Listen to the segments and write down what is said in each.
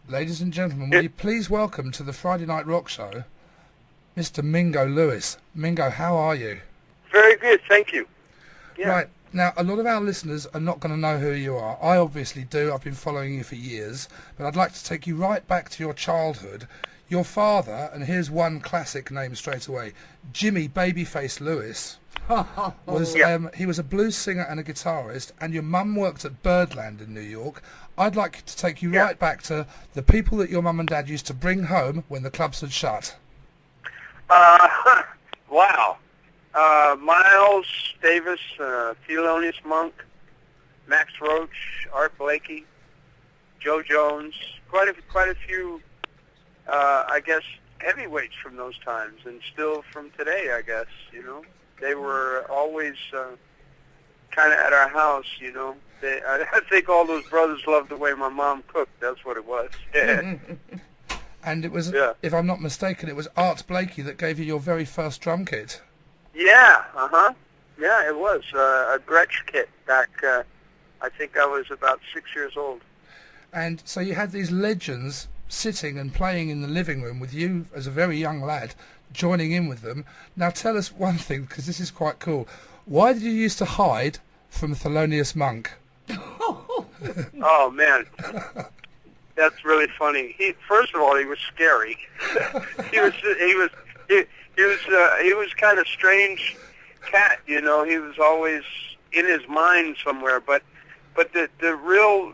Ladies and gentlemen, will you please welcome to the Friday Night Rock Show, Mr. Mingo Lewis. Mingo, how are you? Very good, thank you. Yeah. Right, now a lot of our listeners are not going to know who you are. I obviously do, I've been following you for years, but I'd like to take you right back to your childhood. Your father, and here's one classic name straight away, Jimmy Babyface Lewis, he was a blues singer and a guitarist, and your mum worked at Birdland in New York. I'd like to take you right back to the people that your mum and dad used to bring home when the clubs had shut. Wow. Miles Davis, Thelonious Monk, Max Roach, Art Blakey, Joe Jones, quite a few, I guess, heavyweights from those times, and still from today, I guess, you know. They were always kind of at our house, you know. I think all those brothers loved the way my mom cooked. That's what it was. And it was, if I'm not mistaken, it was Art Blakey that gave you your very first drum kit. Yeah, Yeah, it was a Gretsch kit back, I think I was about 6 years old. And so you had these legends sitting and playing in the living room with you as a very young lad, joining in with them. Now tell us one thing, because this is quite cool. Why did you used to hide from Thelonious Monk? Oh man, that's really funny. First of all, he was scary. he was kind of strange cat, you know. He was always in his mind somewhere. But the real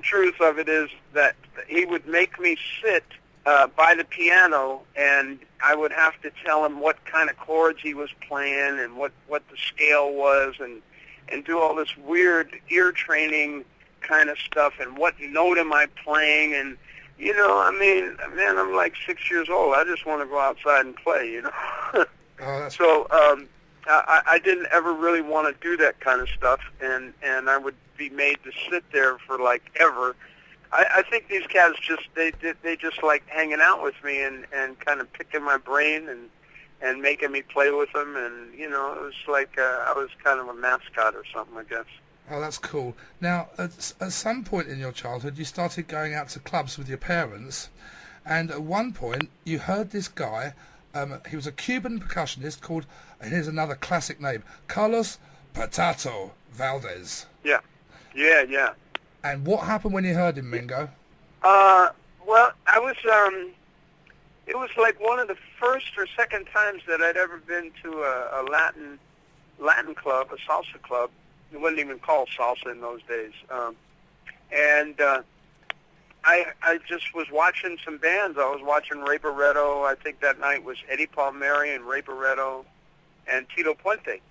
truth of it is that he would make me sit by the piano, and I would have to tell him what kind of chords he was playing and what the scale was, and do all this weird ear training kind of stuff, and what note am I playing, and you know, I mean, man, I'm like 6 years old. I just want to go outside and play, you know. So I didn't ever really want to do that kind of stuff, and I would be made to sit there for like ever. I think these cats they just like hanging out with me and kind of picking my brain and making me play with them, and you know, it was like I was kind of a mascot or something, I guess. Oh, that's cool. Now, at some point in your childhood, you started going out to clubs with your parents, and at one point, you heard this guy, he was a Cuban percussionist called, and here's another classic name, Carlos Patato Valdez. Yeah. And what happened when you heard him, Mingo? Well, I was, it was like one of the first or second times that I'd ever been to a Latin club, a salsa club. It wasn't even called salsa in those days. I just was watching some bands. I was watching Ray Barretto. I think that night was Eddie Palmieri and Ray Barretto and Tito Puente.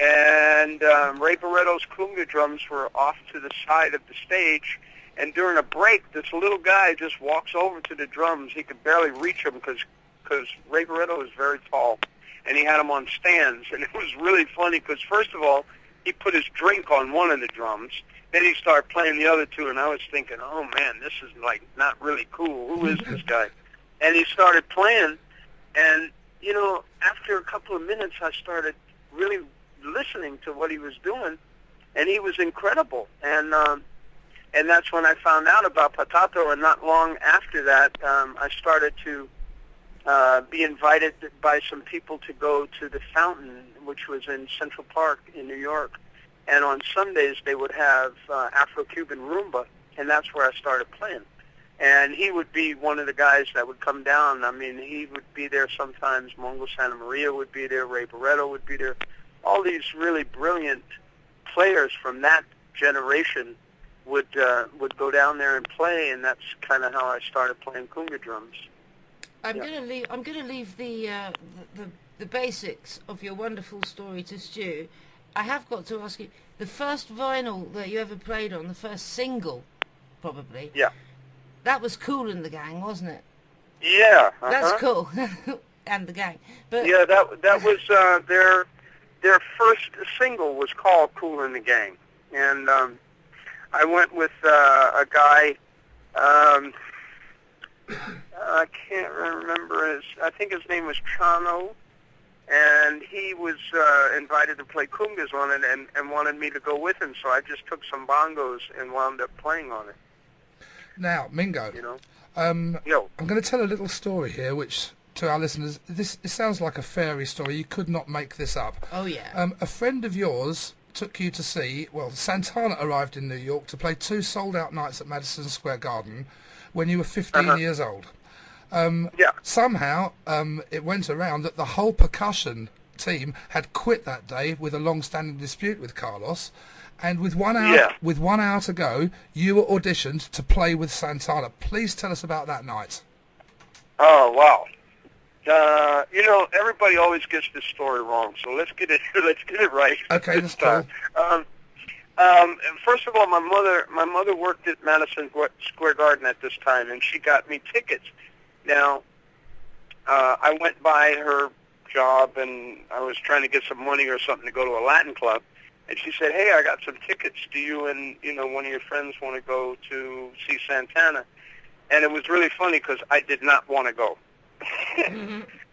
And Ray Barretto's conga drums were off to the side of the stage. And during a break, this little guy just walks over to the drums. He could barely reach them because Ray Barretto is very tall. And he had them on stands. And it was really funny because, first of all, he put his drink on one of the drums. Then he started playing the other two, and I was thinking, oh, man, this is, like, not really cool. Who is this guy? And he started playing, and, you know, after a couple of minutes, I started really listening to what he was doing, and he was incredible. And that's when I found out about Patato, and not long after that, I started to be invited by some people to go to the Fountain, which was in Central Park in New York. And on Sundays, they would have Afro-Cuban rumba, and that's where I started playing. And he would be one of the guys that would come down. I mean, he would be there sometimes. Mongo Santa Maria would be there. Ray Barretto would be there. All these really brilliant players from that generation would go down there and play, and that's kind of how I started playing conga drums. I'm going to leave the basics of your wonderful story to Stu. I have got to ask you, the first vinyl that you ever played on, the first single, probably. Yeah. That was Kool and the Gang, wasn't it? Yeah. That's cool. And the Gang. But yeah, that was their first single was called Kool and the Gang, and I went with a guy. I can't remember I think his name was Chano, and he was invited to play congas on it and wanted me to go with him, so I just took some bongos and wound up playing on it. Now, Mingo, You know. I'm going to tell a little story here, which to our listeners, it sounds like a fairy story. You could not make this up. Oh, yeah. A friend of yours took you to see, well, Santana arrived in New York to play 2 sold-out nights at Madison Square Garden when you were 15 years old. Yeah. Somehow, it went around that the whole percussion team had quit that day with a long-standing dispute with Carlos, and with 1 hour to go, you were auditioned to play with Santana. Please tell us about that night. Oh, wow. You know, everybody always gets this story wrong, so let's get it right. Okay, that's cool. First of all, my mother worked at Madison Square Garden at this time, and she got me tickets. Now, I went by her job, and I was trying to get some money or something to go to a Latin club, and she said, "Hey, I got some tickets. Do you and one of your friends want to go to see Santana?" And it was really funny because I did not want to go.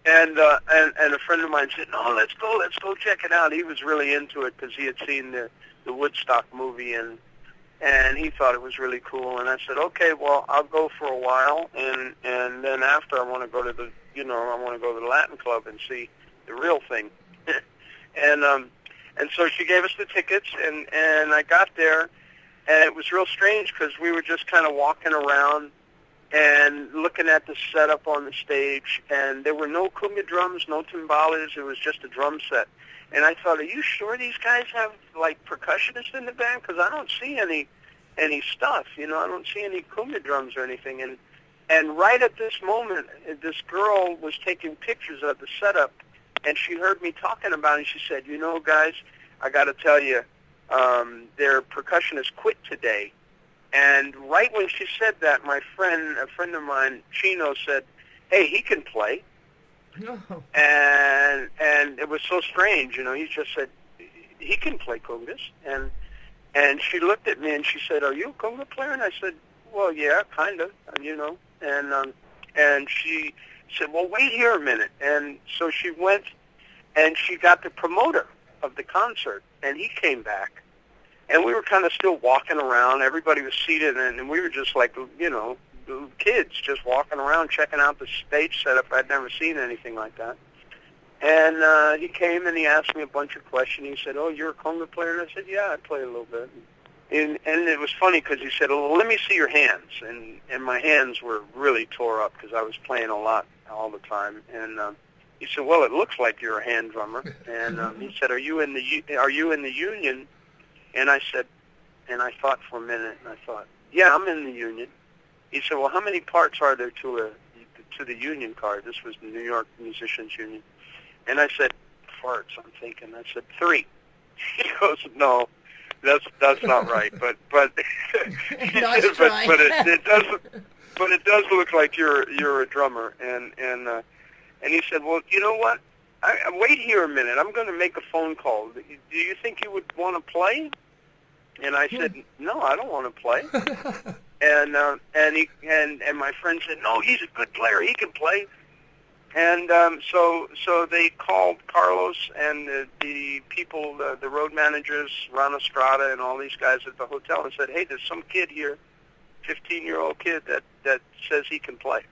And a friend of mine said, "No, let's go check it out." He was really into it because he had seen the Woodstock movie, and he thought it was really cool. And I said, "Okay, well, I'll go for a while, and then after I want to go to the Latin Club and see the real thing." And so she gave us the tickets, and I got there, and it was real strange because we were just kind of walking around and looking at the setup on the stage, and there were no cumbia drums, no timbales. It was just a drum set. And I thought, are you sure these guys have, like, percussionists in the band? Because I don't see any stuff, I don't see any cumbia drums or anything. And right at this moment, this girl was taking pictures of the setup, and she heard me talking about it, and she said, guys, I got to tell you, their percussionist quit today. And right when she said that, a friend of mine, Chino, said, "Hey, he can play." No. And it was so strange, he just said, "He can play congas." And she looked at me and she said, "Are you a conga player?" And I said, "Well, yeah, kind of, And she said, "Well, wait here a minute." And so she went and she got the promoter of the concert, and he came back. And we were kind of still walking around. Everybody was seated, and we were just like, kids just walking around, checking out the stage setup. I'd never seen anything like that. And he came and he asked me a bunch of questions. He said, "Oh, you're a conga player?" And I said, "Yeah, I play a little bit." And it was funny because he said, "Well, let me see your hands." And my hands were really tore up because I was playing a lot all the time. And he said, "Well, it looks like you're a hand drummer." And he said, "Are you in the union?" And I said, and I thought for a minute, and I thought, "Yeah, I'm in the union." He said, "Well, how many parts are there to the union card?" This was the New York Musicians Union. And I said, "Parts," I'm thinking. I said, 3. He goes, "No, that's not right." But Nice try. but it does look like you're a drummer. And he said, "Well, you know what? Wait here a minute. I'm going to make a phone call. Do you think you would want to play?" And I said, "No, I don't want to play." And my friend said, "No, he's a good player. He can play." And so they called Carlos and the people, the road managers, Ron Estrada, and all these guys at the hotel, and said, "Hey, there's some kid here, 15-year-old kid that says he can play."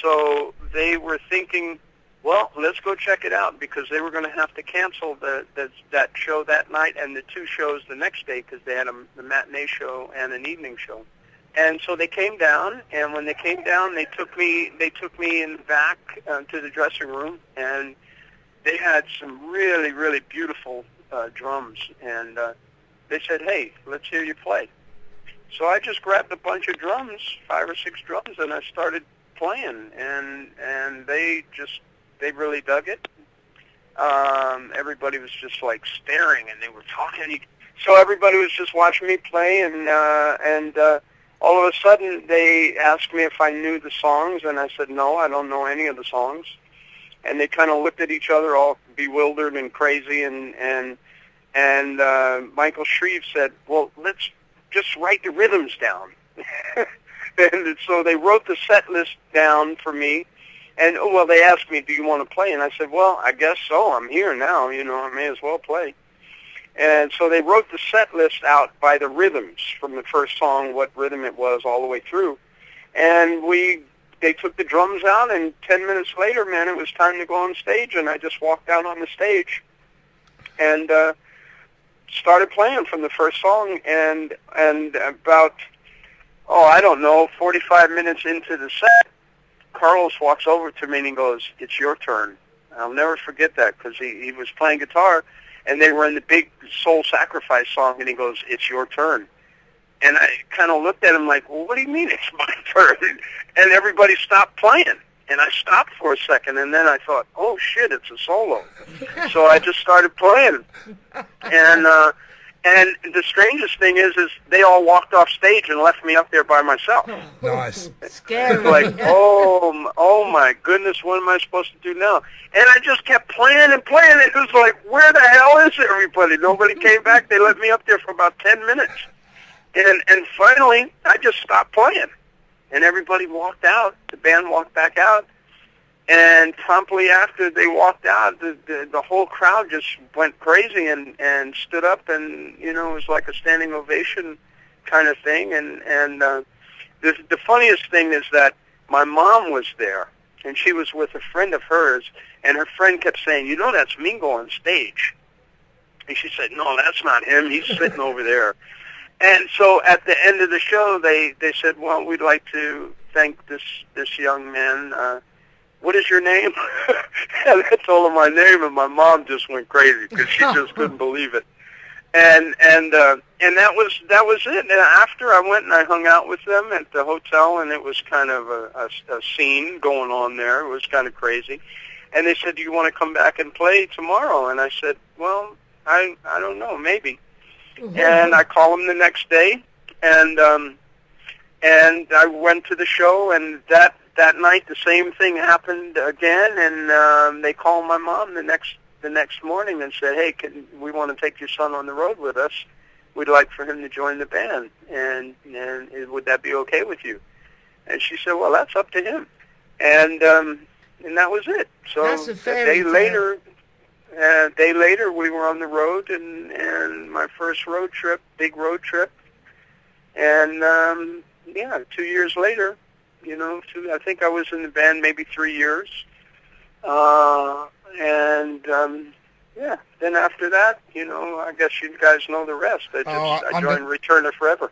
So they were thinking, well, let's go check it out, because they were going to have to cancel that show that night and the 2 shows the next day because they had the matinee show and an evening show. And so they came down, and when they came down, they took me in the back to the dressing room, and they had some really, really beautiful drums, and they said, "Hey, let's hear you play." So I just grabbed a bunch of drums, 5 or 6 drums, and I started playing, and they really dug it. Everybody was just like staring, and they were talking. So everybody was just watching me play, and all of a sudden they asked me if I knew the songs, and I said, "No, I don't know any of the songs." And they kind of looked at each other, all bewildered and crazy, and Michael Shreve said, "Well, let's just write the rhythms down." And so they wrote the set list down for me. And, they asked me, "Do you want to play?" And I said, "Well, I guess so. I'm here now. I may as well play." And so they wrote the set list out by the rhythms from the first song, what rhythm it was all the way through. And they took the drums out, and 10 minutes later, man, it was time to go on stage, and I just walked out on the stage and started playing from the first song, and about, I don't know, 45 minutes into the set, Carlos walks over to me and he goes, "It's your turn." I'll never forget that, because he was playing guitar, and they were in the big Soul Sacrifice song, and he goes, "It's your turn." And I kind of looked at him like, "Well, what do you mean it's my turn?" And everybody stopped playing. And I stopped for a second, and then I thought, "Oh, shit, it's a solo." So I just started playing. And the strangest thing is they all walked off stage and left me up there by myself. Nice. Scary. Like, oh my goodness, what am I supposed to do now? And I just kept playing and playing. It was like, where the hell is everybody? Nobody came back. They let me up there for about 10 minutes. And finally, I just stopped playing. And everybody walked out. The band walked back out. And promptly after they walked out, the whole crowd just went crazy and stood up, and, it was like a standing ovation kind of thing. And the funniest thing is that my mom was there, and she was with a friend of hers, and her friend kept saying, "That's Mingo on stage." And she said, "No, that's not him. He's sitting over there." And so at the end of the show, they said, "Well, we'd like to thank this young man. What is your name?" And I told her my name, and my mom just went crazy because she just couldn't believe it. And that was it. And after, I went and I hung out with them at the hotel, and it was kind of a scene going on there. It was kind of crazy. And they said, "Do you want to come back and play tomorrow?" And I said, "Well, I don't know, maybe." And I called them the next day, and I went to the show, and that night the same thing happened again, and they called my mom the next morning and said, "Hey, we want to take your son on the road with us. We'd like for him to join the band, and would that be okay with you?" And she said, "Well, that's up to him." And that was it. So a day later, we were on the road, and my first road trip, big road trip, and 2 years later, I think I was in the band maybe 3 years, then after that, I guess you guys know the rest. I joined Return to Forever.